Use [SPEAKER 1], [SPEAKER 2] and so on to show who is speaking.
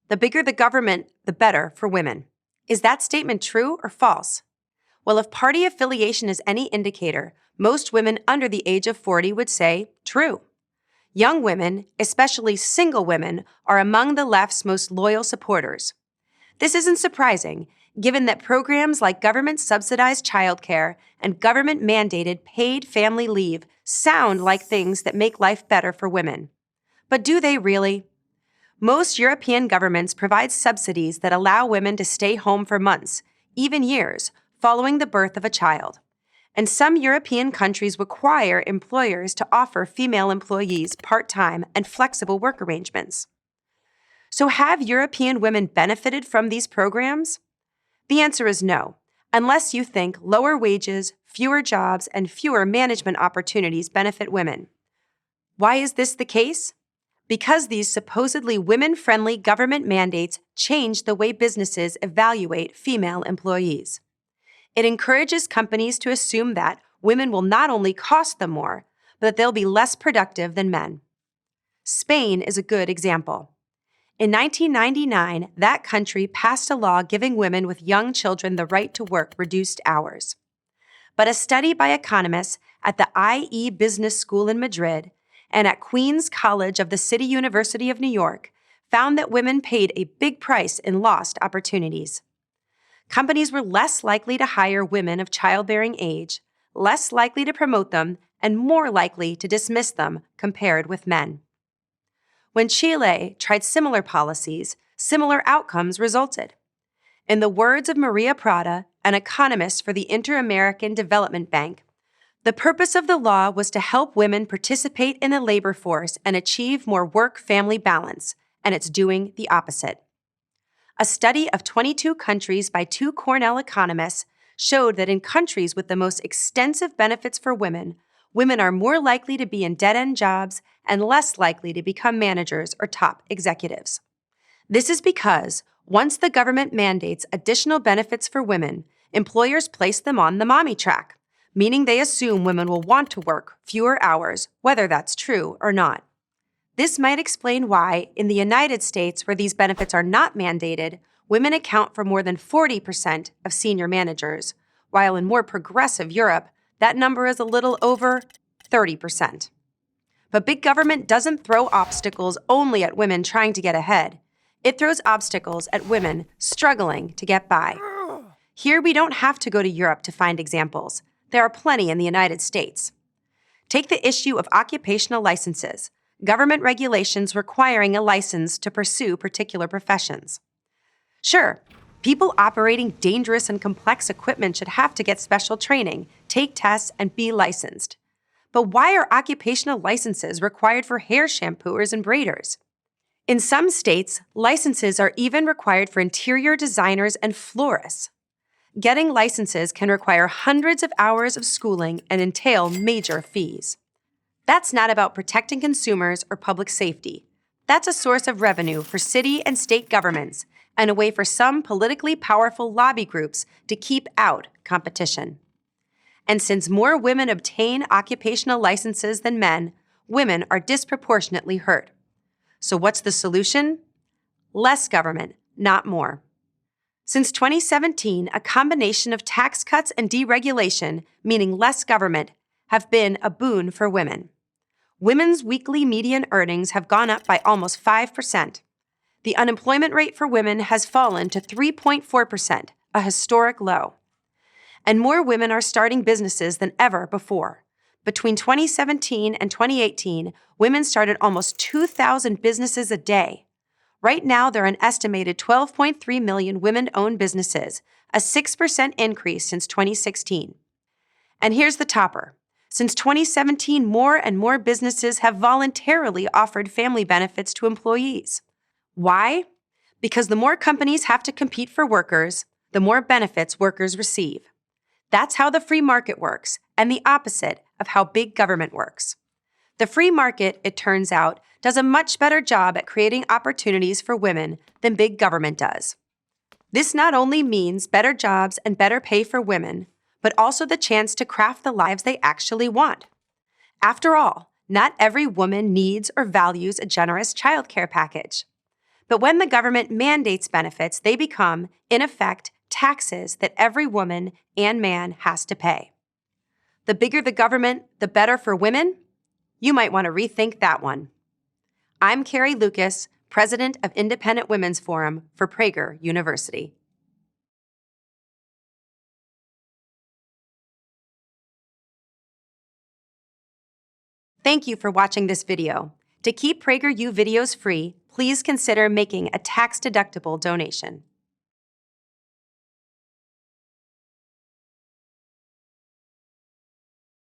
[SPEAKER 1] The bigger the government, the better for women. Is that statement true or false? Well, if party affiliation is any indicator, most women under the age of 40 would say true. Young women, especially single women, are among the left's most loyal supporters. This isn't surprising, given that programs like government-subsidized childcare and government-mandated paid family leave sound like things that make life better for women. But do they really? Most European governments provide subsidies that allow women to stay home for months, even years, following the birth of a child. And some European countries require employers to offer female employees part-time and flexible work arrangements. So have European women benefited from these programs? The answer is no, unless you think lower wages, fewer jobs, and fewer management opportunities benefit women. Why is this the case? Because these supposedly women-friendly government mandates change the way businesses evaluate female employees. It encourages companies to assume that women will not only cost them more, but that they'll be less productive than men. Spain is a good example. In 1999, that country passed a law giving women with young children the right to work reduced hours. But a study by economists at the IE Business School in Madrid and at Queens College of the City University of New York found that women paid a big price in lost opportunities. Companies were less likely to hire women of childbearing age, less likely to promote them, and more likely to dismiss them compared with men. When Chile tried similar policies, similar outcomes resulted. In the words of Maria PRADA, an economist for the Inter-American Development Bank, the purpose of the law was to help women participate in the labor force and achieve more work-family balance, and it's doing the opposite. A study of 22 countries by 2 Cornell economists showed that in countries with the most extensive benefits for women, women are more likely to be in dead-end jobs and less likely to become managers or top executives. This is because once the government mandates additional benefits for women, employers place them on the mommy track, meaning they assume women will want to work fewer hours, whether that's true or not. This might explain why, in the United States, where these benefits are not mandated, women account for more than 40% of senior managers, while in more progressive Europe, that number is a little over 30%. But big government doesn't throw obstacles only at women trying to get ahead. It throws obstacles at women struggling to get by. Here we don't have to go to Europe to find examples. There are plenty in the United States. Take the issue of occupational licenses, government regulations requiring a license to pursue particular professions. Sure, people operating dangerous and complex equipment should have to get special training, take tests, and be licensed. But why are occupational licenses required for hair shampooers and braiders? In some states, licenses are even required for interior designers and florists. Getting licenses can require hundreds of hours of schooling and entail major fees. That's not about protecting consumers or public safety. That's a source of revenue for city and state governments and a way for some politically powerful lobby groups to keep out competition. And since more women obtain occupational licenses than men, women are disproportionately hurt. So what's the solution? Less government, not more. Since 2017, a combination of tax cuts and deregulation, meaning less government, have been a boon for women. Women's weekly median earnings have gone up by almost 5%. The unemployment rate for women has fallen to 3.4%, a historic low. And more women are starting businesses than ever before. Between 2017 and 2018, women started almost 2,000 businesses a day. Right now, there are an estimated 12.3 million women-owned businesses, a 6% increase since 2016. And here's the topper. Since 2017, more and more businesses have voluntarily offered family benefits to employees. Why? Because the more companies have to compete for workers, the more benefits workers receive. That's how the free market works, and the opposite of how big government works. The free market, it turns out, does a much better job at creating opportunities for women than big government does. This not only means better jobs and better pay for women, but also the chance to craft the lives they actually want. After all, not every woman needs or values a generous childcare package. But when the government mandates benefits, they become, in effect, taxes that every woman and man has to pay. The bigger the government, the better for women? You might want to rethink that one. I'm Carrie Lukas, President of Independent Women's Forum for Prager University. Thank you for watching this video. To keep PragerU videos free, please consider making a tax-deductible donation.